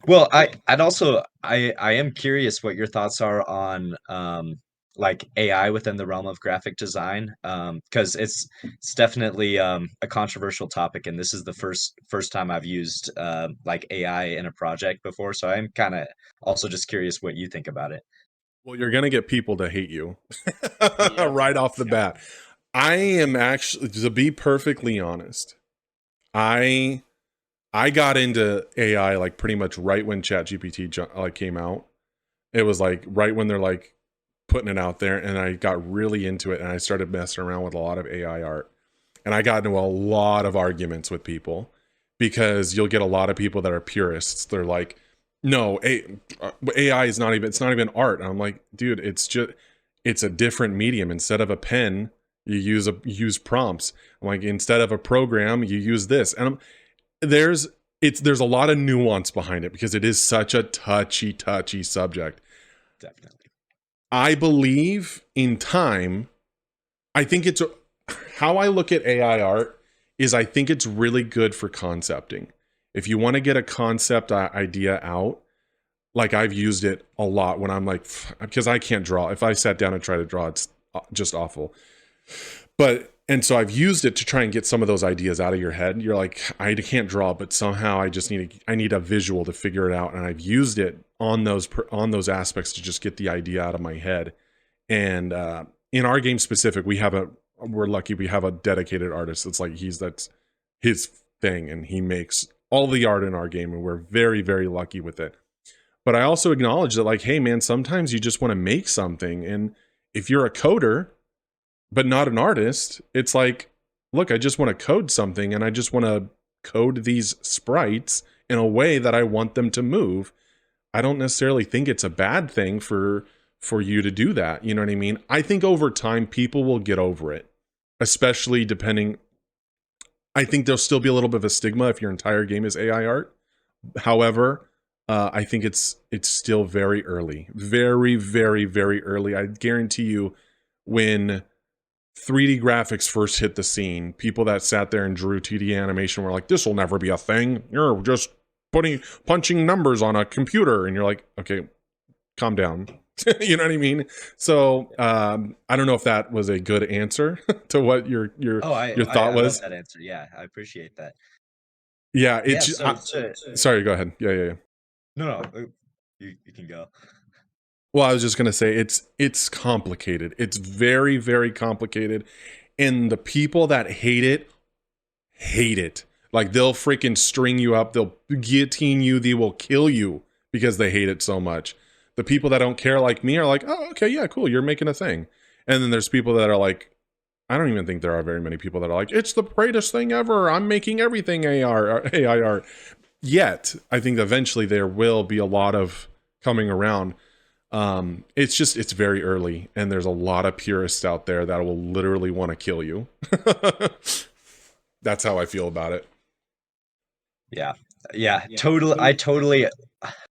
Well, I am curious what your thoughts are on like AI within the realm of graphic design, because it's definitely a controversial topic, and this is the first time I've used like AI in a project before, so I'm kind of also just curious what you think about it. Well, you're gonna get people to hate you Yep. right off the Yep. bat. I am actually, to be perfectly honest, I I got into AI like pretty much right when ChatGPT like came out. It was like right when they're like putting it out there, and I got really into it, and I started messing around with a lot of AI art, and I got into a lot of arguments with people because you'll get a lot of people that are purists. They're like, no, AI is not even, it's not even art. And I'm like, dude, it's a different medium. Instead of a pen, you use prompts. I'm like, instead of a program, you use this. And there's there's a lot of nuance behind it because it is such a touchy subject. Definitely. I believe in time. I think it's how I look at AI art is I think it's really good for concepting. If you want to get a concept idea out, like I've used it a lot when I'm like, because I can't draw. If I sat down and try to draw, it's just awful. But and so I've used it to try and get some of those ideas out of your head. You're like, I can't draw, but somehow I need a visual to figure it out. And I've used it on those aspects to just get the idea out of my head. And in our game specific, we're lucky we have a dedicated artist. It's like that's his thing, and he makes all the art in our game, and we're very lucky with it. But I also acknowledge that, like, hey man, sometimes you just want to make something, and if you're a coder but not an artist, it's like, look, I just want to code something, and I just want to code these sprites in a way that I want them to move. I don't necessarily think it's a bad thing for you to do that. You know what I mean? I think over time people will get over it, especially depending. I think there'll still be a little bit of a stigma if your entire game is AI art. However, I think it's still very early, very early. I guarantee you, when 3D graphics first hit the scene, people that sat there and drew 2D animation were like, "This will never be a thing. You're just punching numbers on a computer," and you're like, "Okay, calm down." You know what I mean? So I don't know if that was a good answer to what Oh, your thought I love was. that answer. Yeah, I appreciate that. Yeah, Yeah, it's. so to Sorry, go ahead. Yeah. no, you can go. Well, I was just gonna say it's complicated. It's very complicated, and the people that hate it. Like they'll freaking string you up, they'll guillotine you, they will kill you because they hate it so much. The people that don't care, like me, are like, oh, okay, yeah, cool, you're making a thing. And then there's people that are like, I don't even think there are very many people that are like, it's the greatest thing ever. I'm making everything AI art. Yet, I think eventually there will be a lot of coming around. It's very early, and there's a lot of purists out there that will literally want to kill you. That's how I feel about it. Yeah. Yeah, totally. I totally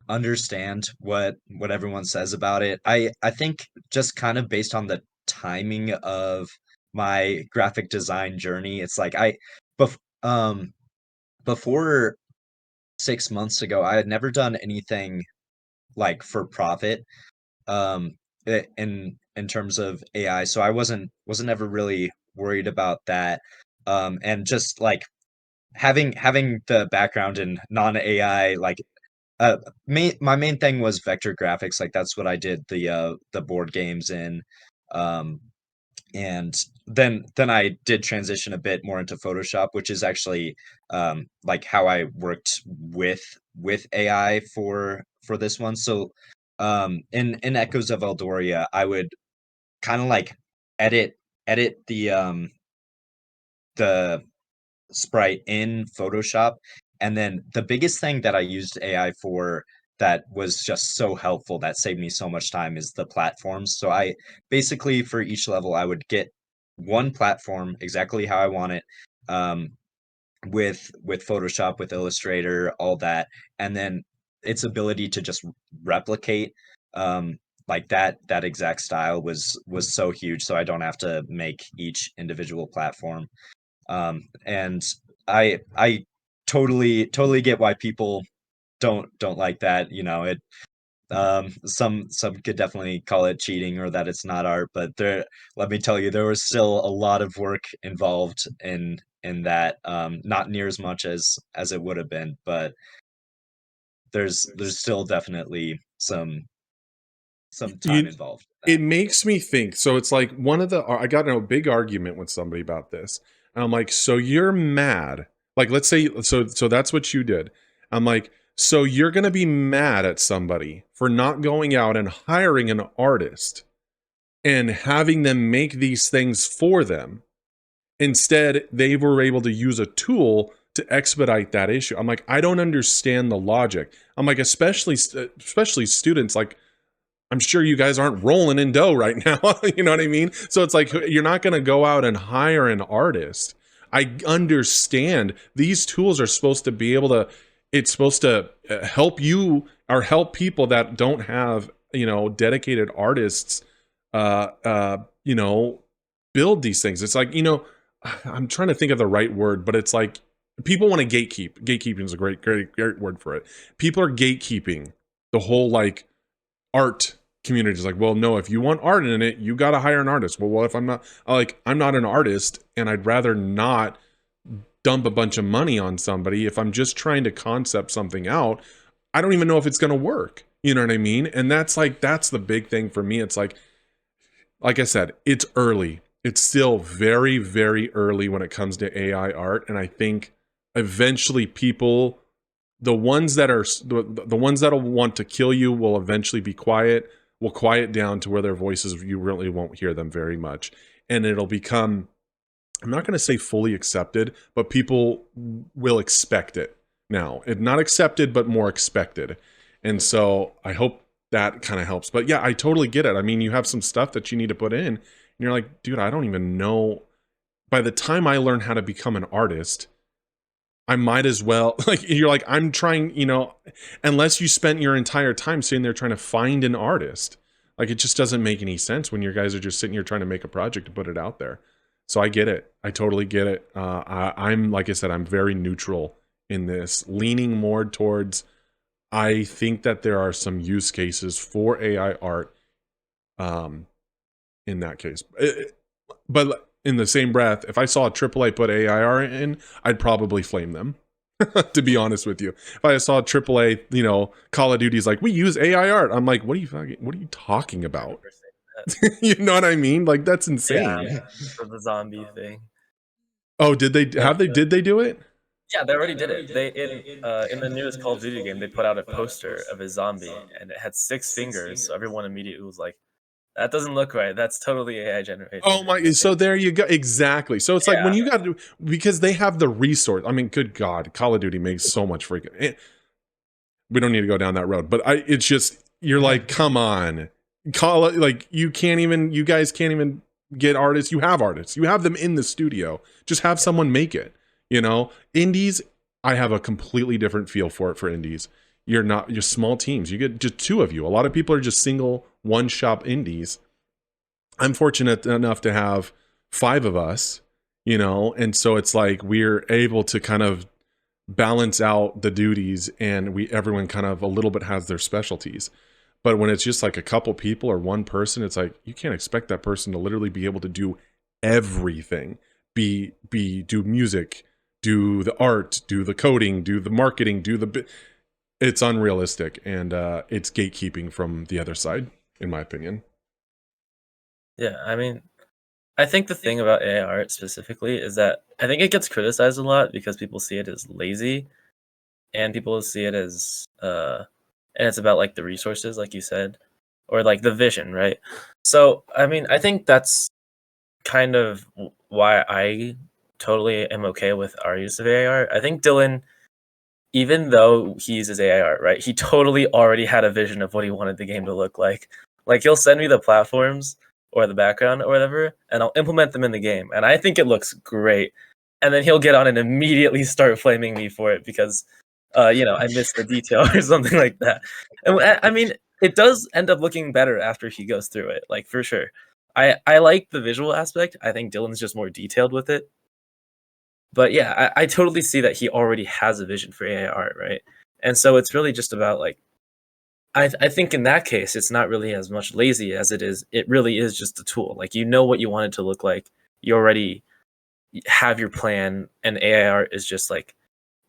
understand what everyone says about it. I think just kind of based on the timing of my graphic design journey, it's like bef before 6 months ago, I had never done anything like for profit in terms of AI. So I wasn't ever really worried about that. And just like having the background in non-AI, like my main thing was vector graphics. Like that's what I did the board games in. Um, and then I did transition a bit more into Photoshop, which is actually like how I worked with AI for this one. So in Echoes of Eldoria, I would kind of like edit edit the sprite in Photoshop. And then the biggest thing that I used AI for that was just so helpful that saved me so much time is the platforms. So I basically for each level I would get one platform exactly how I want it, um, with Photoshop, with Illustrator, all that, and then its ability to just replicate like that exact style was so huge. So I don't have to make each individual platform. And I totally get why people don't like that. It some could definitely call it cheating or that it's not art, but let me tell you, there was still a lot of work involved in that. Not near as much as it would have been, but there's still definitely some time You, involved in it that. makes me think. So it's like I got in a big argument with somebody about this. And I'm like, so you're mad. Like, let's say, so that's what you did. I'm like, so you're going to be mad at somebody for not going out and hiring an artist and having them make these things for them. Instead, they were able to use a tool to expedite that issue. I'm like, I don't understand the logic. I'm like, especially students, like, I'm sure you guys aren't rolling in dough right now. You know what I mean? So it's like, you're not going to go out and hire an artist. I understand these tools are supposed to be able to, it's supposed to help you or help people that don't have, dedicated artists, build these things. It's like, I'm trying to think of the right word, but it's like people want to gatekeep. Gatekeeping is a great word for it. People are gatekeeping the whole like art community. Is like, well, no, if you want art in it, you got to hire an artist. Well, what if I'm not an artist and I'd rather not dump a bunch of money on somebody. If I'm just trying to concept something out, I don't even know if it's going to work. You know what I mean? And that's the big thing for me. It's like I said, it's early. It's still very, very early when it comes to AI art. And I think eventually people, the ones that'll want to kill you will eventually will quiet down to where their voices, you really won't hear them very much. And it'll become, I'm not going to say fully accepted, but people will expect it now. It not accepted, but more expected. And so I hope that kind of helps. But yeah, I totally get it. I mean, you have some stuff that you need to put in, and you're like, dude, I don't even know. By the time I learn how to become an artist, I might as well, like, you're like, I'm trying, unless you spent your entire time sitting there trying to find an artist. Like, it just doesn't make any sense when your guys are just sitting here trying to make a project to put it out there. So I get it. I totally get it. I'm, like I said, I'm very neutral in this, leaning more towards, I think that there are some use cases for AI art in that case. But in the same breath, if I saw a AAA put AI art in, I'd probably flame them. To be honest with you, if I saw a AAA, Call of Duty's like, we use AI art, I'm like, what are you talking about? You know what I mean? Like, that's insane. Yeah, for the zombie thing. Oh, did they do it? Yeah, they already did it. They in the newest Call of Duty game, they put out a poster of a zombie, and it had 6 fingers. So everyone immediately was like, "That doesn't look right. That's totally AI generated." Oh my! So there you go. Exactly. So it's like when you got to, because they have the resource. I mean, good God, Call of Duty makes so much freaking. We don't need to go down that road, but it's just, you're like, come on, you guys can't even get artists. You have artists. You have them in the studio. Just have someone make it. Indies, I have a completely different feel for indies. You're small teams. You get just 2 of you. A lot of people are just single one-shop indies. I'm fortunate enough to have 5 of us, and so it's like we're able to kind of balance out the duties, and everyone kind of a little bit has their specialties. But when it's just like a couple people or one person, it's like you can't expect that person to literally be able to do everything. Do music, do the art, do the coding, do the marketing, it's unrealistic, and it's gatekeeping from the other side, in my opinion. Yeah, I mean, I think the thing about AI art specifically is that I think it gets criticized a lot because people see it as lazy, and people see it as and it's about like the resources, like you said, or like the vision, right? So I mean, I think that's kind of why I totally am okay with our use of AI art. I think Dylan, even though he uses AI art, right, he totally already had a vision of what he wanted the game to look like. Like, he'll send me the platforms or the background or whatever, and I'll implement them in the game. And I think it looks great. And then he'll get on and immediately start flaming me for it because, I missed the detail or something like that. And I mean, it does end up looking better after he goes through it, like, for sure. I like the visual aspect. I think Dylan's just more detailed with it. But yeah, I totally see that he already has a vision for AI art, right? And so it's really just about like, I think in that case, it's not really as much lazy as it really is just a tool. Like, you know what you want it to look like. You already have your plan, and AI art is just like,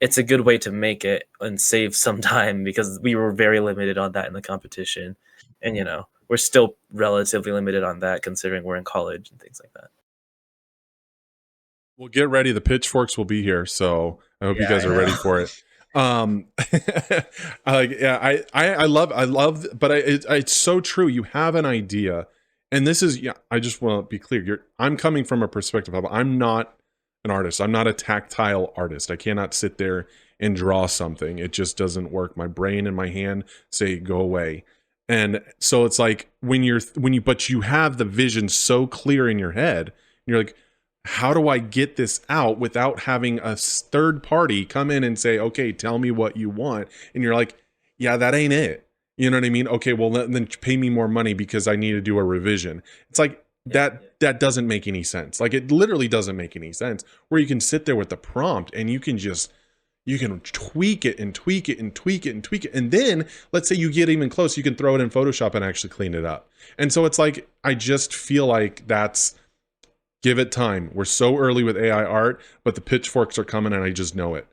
it's a good way to make it and save some time, because we were very limited on that in the competition. And, we're still relatively limited on that considering we're in college and things like that. Well, get ready. The pitchforks will be here, so I hope you Yeah, guys I are ready know. for it. I love, but it's so true. You have an idea, and this is, I just want to be clear. I'm coming from a perspective of, I'm not an artist. I'm not a tactile artist. I cannot sit there and draw something. It just doesn't work. My brain and my hand say go away. And so it's like but you have the vision so clear in your head, and you're like, how do I get this out without having a third party come in and say, okay, tell me what you want? And you're like, yeah, that ain't it. You know what I mean? Okay, well, then pay me more money because I need to do a revision. It's like, that doesn't make any sense. Like, it literally doesn't make any sense, where you can sit there with the prompt and you can tweak it and tweak it and tweak it and tweak it. And then let's say you get even close, you can throw it in Photoshop and actually clean it up. And so it's like, I just feel like give it time. We're so early with AI art, but the pitchforks are coming and I just know it.